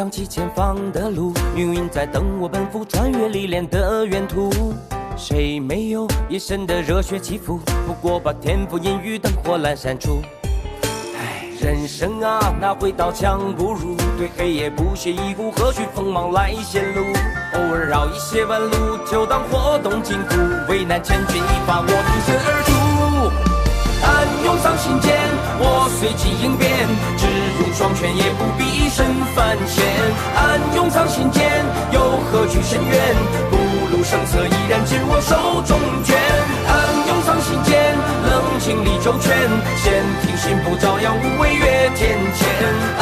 扬起前方的路，命运在等我奔赴穿越历练的远途。谁没有一身的热血起伏？不过把天赋阴雨灯火阑珊处。人生啊，哪会刀枪不入？对黑夜不屑一顾，何须锋芒来显露？偶尔绕一些弯路，就当活动筋骨。为难千钧一发，我挺身而出。暗涌上心间，我随机应变，只用双拳也不必一身凡险。暗涌上心间，又何惧深渊？不露声色，依然紧握手中拳。暗涌上心间，冷静理周全，先听心不照阳，无畏越天堑。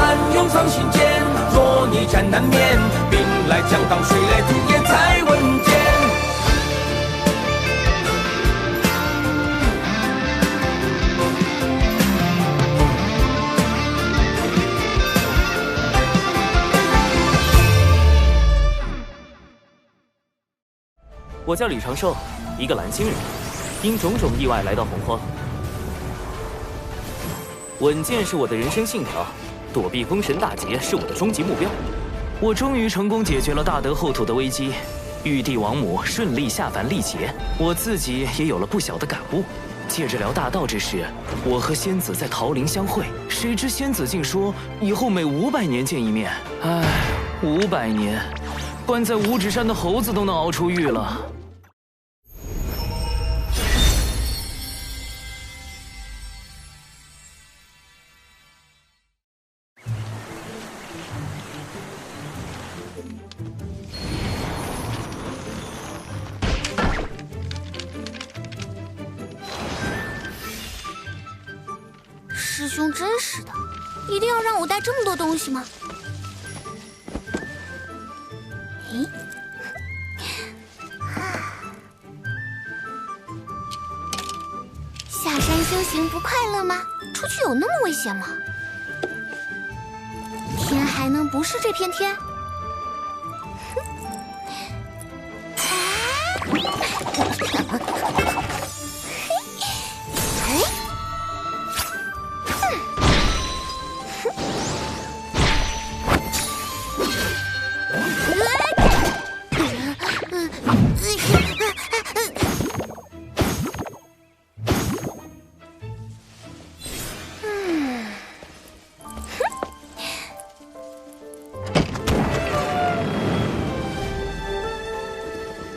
暗涌上心间，若逆战难免，兵来将挡，水来土掩才稳健。我叫李长寿，一个蓝星人，因种种意外来到洪荒。稳健是我的人生信条，躲避封神大劫是我的终极目标。我终于成功解决了大德后土的危机，玉帝王母顺利下凡历劫，我自己也有了不小的感悟。借着聊大道之事，我和仙子在桃林相会，谁知仙子竟说以后每500年见一面。唉，500年，关在五指山的猴子都能熬出狱了。师兄真是的，一定要让我带这么多东西吗？咦，下山修行不快乐吗？出去有那么危险吗？天还能不是这片天？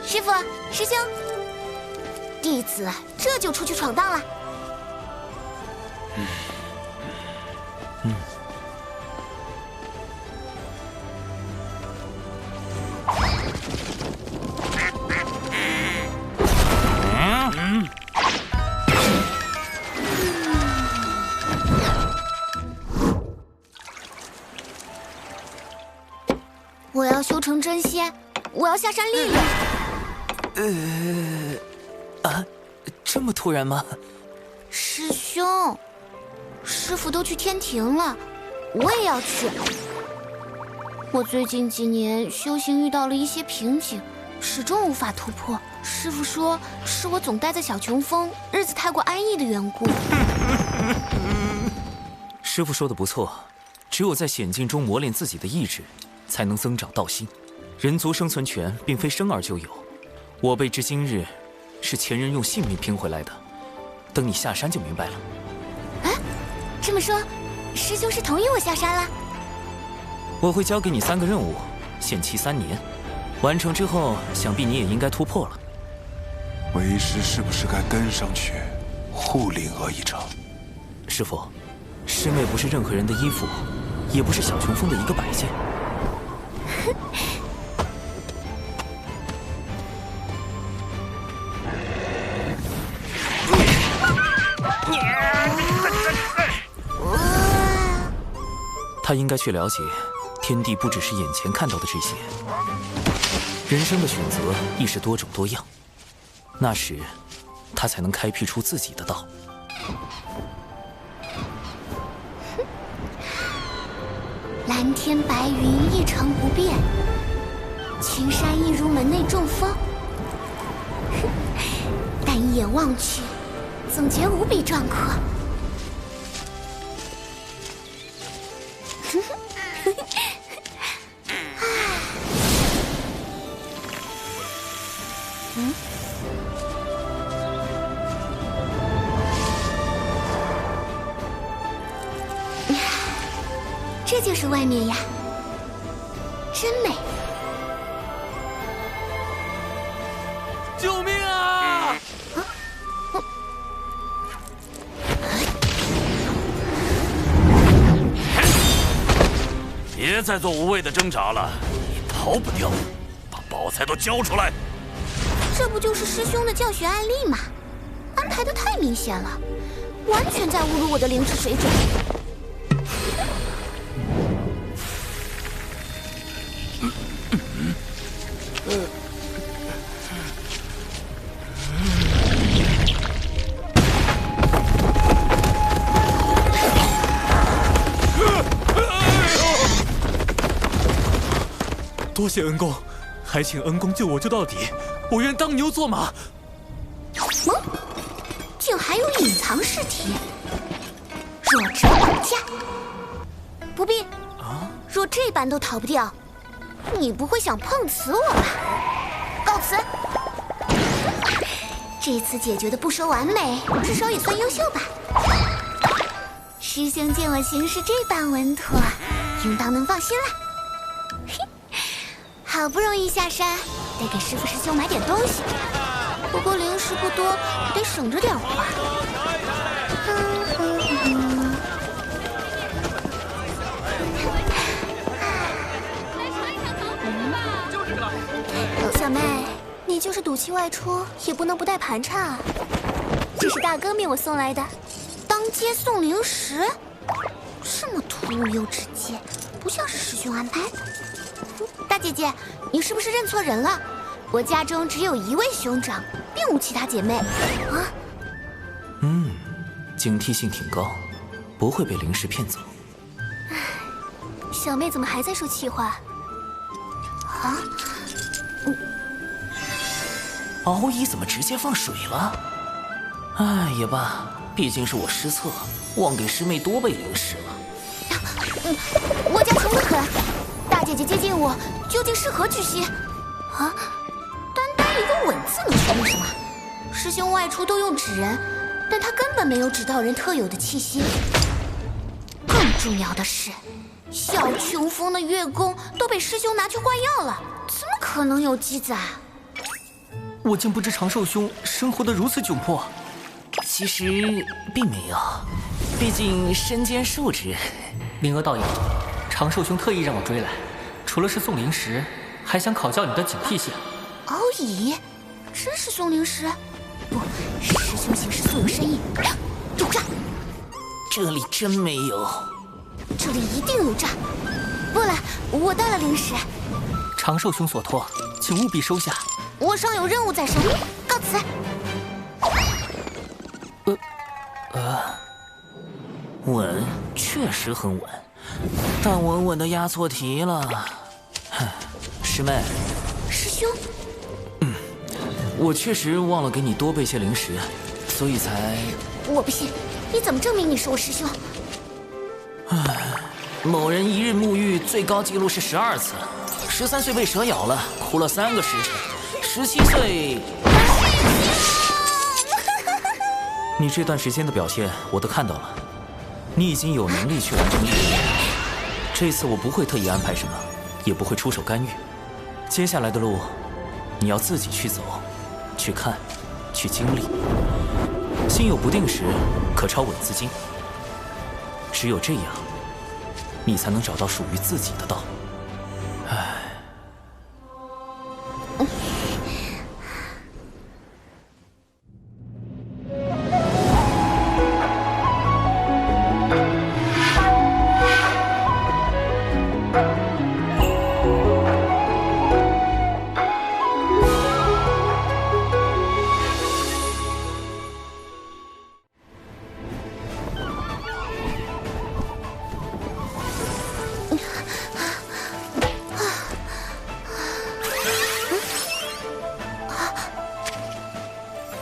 师傅，师兄，弟子这就出去闯荡了。我要修成真仙，我要下山历练。这么突然吗？师兄，师傅都去天庭了，我也要去。我最近几年修行遇到了一些瓶颈，始终无法突破。师傅说是我总待在小琼峰，日子太过安逸的缘故。师傅说的不错，只有在险境中磨练自己的意志，才能增长道心。人族生存权并非生而就有，我辈至今日是前人用性命拼回来的。等你下山就明白了。啊，这么说，师兄是同意我下山了？我会交给你3个任务，限期3年，完成之后，想必你也应该突破了。为师是不是该跟上去护灵儿一场？师父，师妹不是任何人的依附，也不是小琼峰的一个摆件。他应该去了解，天地不只是眼前看到的这些，人生的选择亦是多种多样。那时，他才能开辟出自己的道。蓝天白云一成不变，青山一如门内中风。但一眼望去，总觉无比壮阔。这就是外面呀，真美！救命啊！别再做无谓的挣扎了，你逃不掉，把宝材都交出来！这不就是师兄的教学案例吗？安排的太明显了，完全在侮辱我的灵智水准。多谢恩公，还请恩公救我救到底，我愿当牛做马。竟还有隐藏试题，弱者绑架。不必若这般都逃不掉，你不会想碰瓷我吧？告辞。这次解决的不说完美，至少也算优秀吧。师兄见我行事这般稳妥，应当能放心了。好不容易下山，得给师父师兄买点东西。不过零食不多，得省着点花。小妹，你就是赌气外出，也不能不带盘缠啊。这是大哥命我送来的，当街送零食，这么突兀又直接，不像是师兄安排的。大姐姐，你是不是认错人了？我家中只有一位兄长，并无其他姐妹。啊？警惕性挺高，不会被灵石骗走。小妹怎么还在说气话？啊？敖乙怎么直接放水了？哎，也罢，毕竟是我失策，忘给师妹多备灵石了。我家穷得很，大姐姐接近我，究竟是何居心？啊？单一个吻字能说明什么？师兄外出都用纸人，但他根本没有纸道人特有的气息。更重要的是，小琼峰的月宫都被师兄拿去换药了，怎么可能有记载？我竟不知长寿兄生活得如此窘迫。其实并没有，毕竟身兼数职。灵娥道友，长寿兄特意让我追来，除了是送灵石，还想考教你的警惕性。敖乙，真是送灵石？不，师兄行事素有深意。有诈！这里真没有。这里一定有诈。不了，我带了灵石。长寿兄所托，请务必收下。我尚有任务在身，告辞。稳，确实很稳，但稳稳的押错题了。师妹，师兄，我确实忘了给你多备些灵石，所以才……我不信，你怎么证明你是我师兄？某人一日沐浴最高纪录是12次，13岁被蛇咬了，哭了3个时辰，17岁……你这段时间的表现我都看到了，你已经有能力去完成任务。这次我不会特意安排什么，也不会出手干预。接下来的路，你要自己去走，去看，去经历。心有不定时，可抄稳字经。只有这样，你才能找到属于自己的道。唉。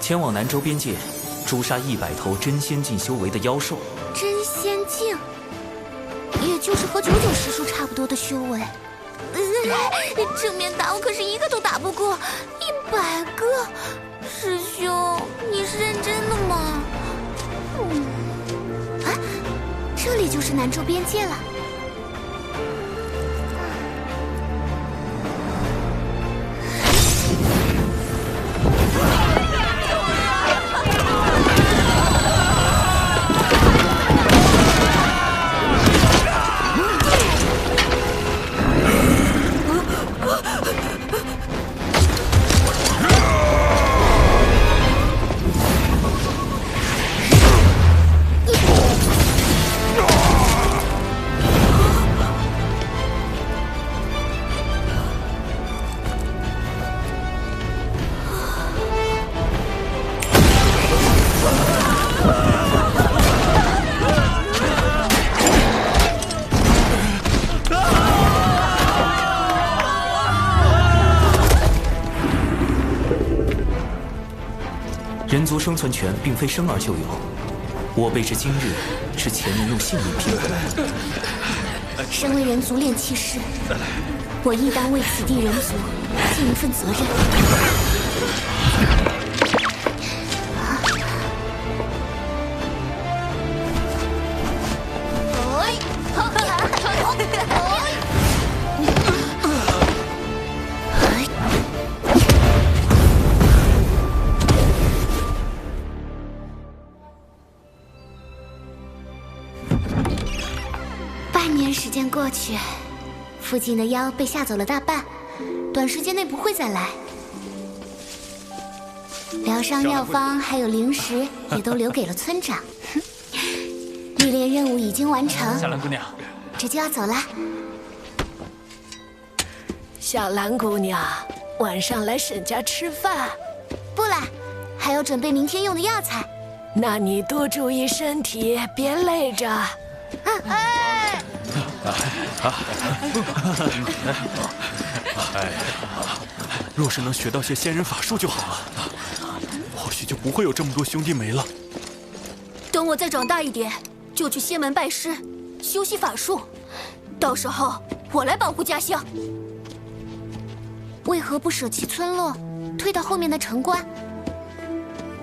前往南州边界，诛杀100头真仙境修为的妖兽。真仙境，也就是和99师叔差不多的修为。正面打我可是一个都打不过，100个。师兄，你是认真的吗？啊，这里就是南州边界了。人族生存权并非生而就有，我辈至今日是前人用性命拼回来的。身为人族炼器师，我应当为此地人族尽一份责任。半年时间过去，附近的妖被吓走了大半，短时间内不会再来。疗伤药方还有灵石也都留给了村长。历练任务已经完成，小兰姑娘，这就要走了。小兰姑娘，晚上来沈家吃饭？不了，还要准备明天用的药材。那你多注意身体，别累着。哎，若是能学到些仙人法术就好了，或许就不会有这么多兄弟没了。等我再长大一点，就去仙门拜师，修习法术。到时候我来保护家乡。为何不舍弃村落，退到后面的城关？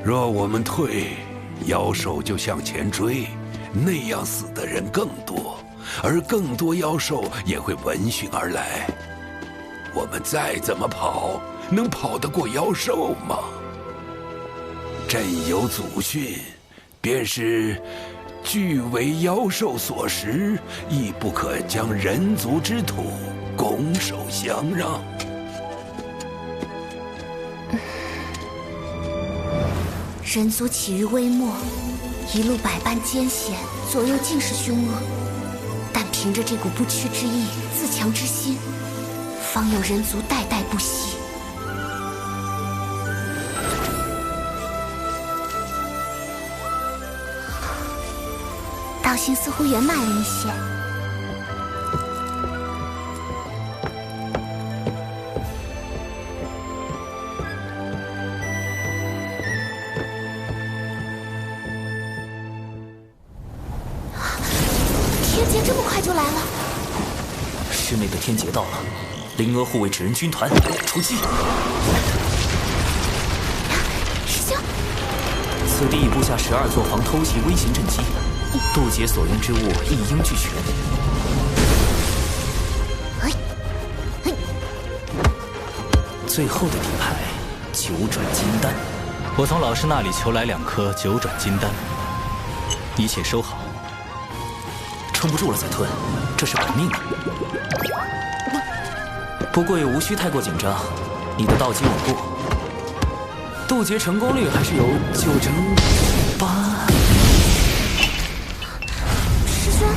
若我们退，妖兽就向前追，那样死的人更多，而更多妖兽也会闻讯而来。我们再怎么跑，能跑得过妖兽吗？朕有祖训，便是俱为妖兽所食，亦不可将人族之土拱手相让。人族起于微末，一路百般艰险，左右尽是凶恶，但凭着这股不屈之意、自强之心，方有人族代代不息。道心似乎圆满了一些。天劫这么快就来了？室内的天劫到了，灵娥护卫纸人军团出击！师兄，此地已布下12座防偷袭微型阵基，渡劫所用之物一应俱全。最后的底牌9转金丹，我从老师那里求来2颗9转金丹，一切收好。撑不住了再吞，这是本命啊！不过也无需太过紧张，你的道基稳固，渡劫成功率还是有98%。师兄，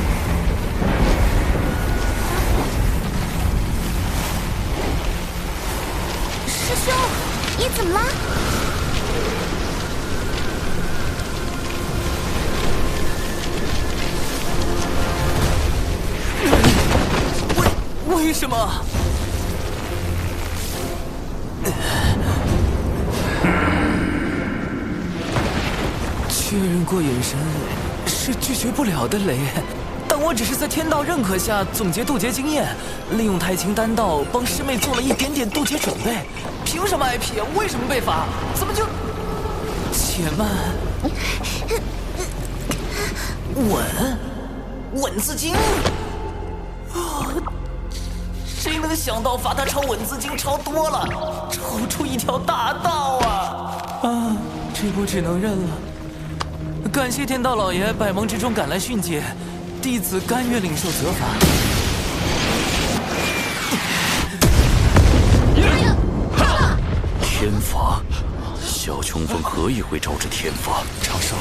师兄，你怎么了？为什么？确认过眼神是拒绝不了的雷，但我只是在天道认可下总结渡劫经验，利用太清丹道帮师妹做了一点点渡劫准备，凭什么挨劈？为什么被罚？怎么就……且慢，吻字经。谁能想到罚他抄吻字经抄多了，抄出一条大道啊！这波只能认了。感谢天道老爷百忙之中赶来训诫，弟子甘愿领受责罚。天罚，小琼峰何以会招致天罚？长少，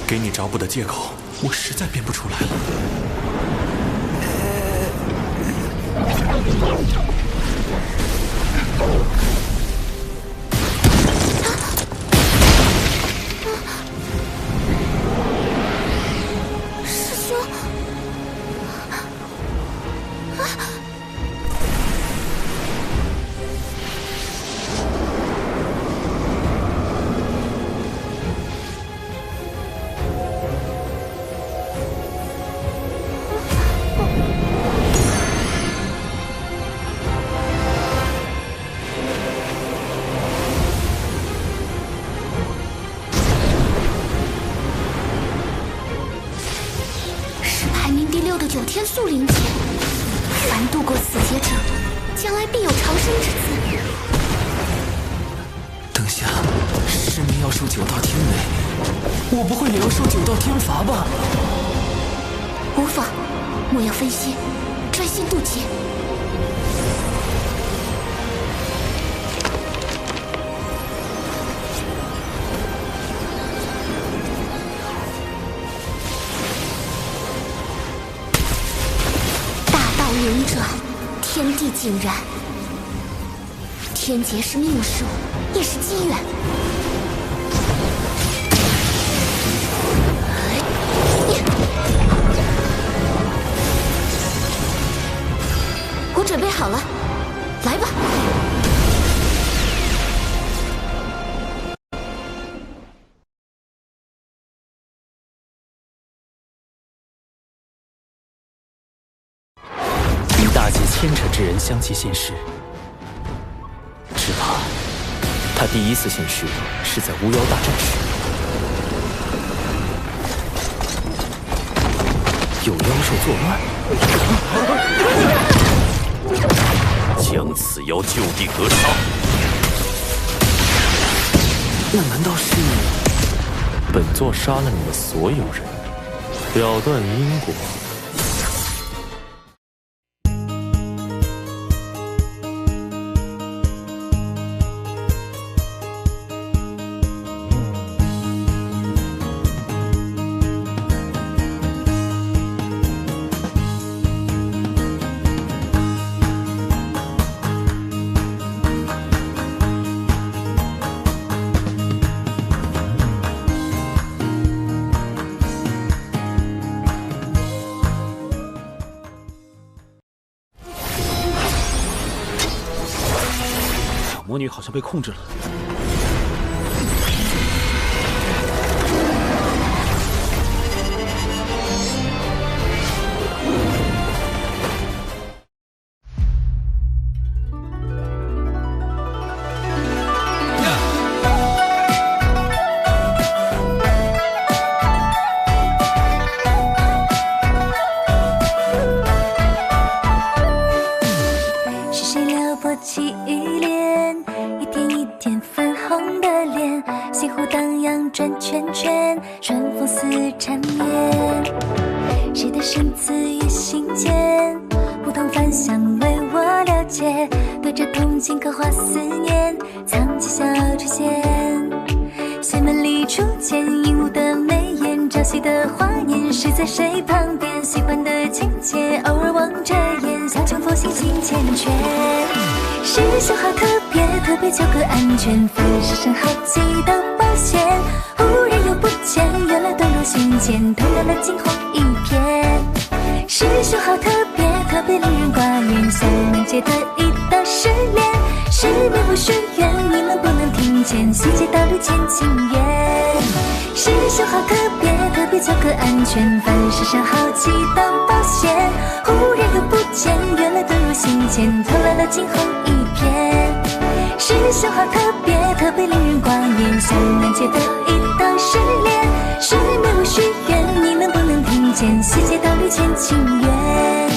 给你找补的借口，我实在编不出来了。师兄，9天速灵劫，凡度过此劫者，将来必有长生之资。等下，师妹要受9道天雷，我不会也要受9道天罚吧？无妨，莫要分心，专心渡劫。灵者，天地井然。天劫是命数，也是机缘。我准备好了，来吧。大劫牵扯之人相继现世，只怕他第一次现世是在巫妖大战时，有妖兽作乱，将此妖就地格杀。那难道是本座杀了你们所有人，了断因果？魔女好像被控制了。是谁撩拨起依恋？一天一天粉红的脸，心湖荡漾转圈圈，春风似缠绵。谁的生词于心间？不同凡响为我了解，对着铜镜刻画思念，藏起小垂涎。仙门里初见鹦鹉的眉眼，朝夕的华年是在谁旁边？喜欢的情节，偶尔望着眼，小琼佛心心缱绻。师兄好特别，特别求个安全，凡世上好奇的冒险。忽然又不见，原来遁入心间，偷来了惊鸿一瞥。师兄好特别，特别令人挂念，像难解的一道失恋。失眠不许愿，你们不能听见，细节道路见情缘。师兄好特别，特别求个安全，凡世上好奇当保险。忽然又不见，原来遁入心间，偷来了惊鸿一瞥。师是鲜花特别令人挂念，想念街的一道失恋，失眠我许愿，你能不能听见？世界道路牵情缘。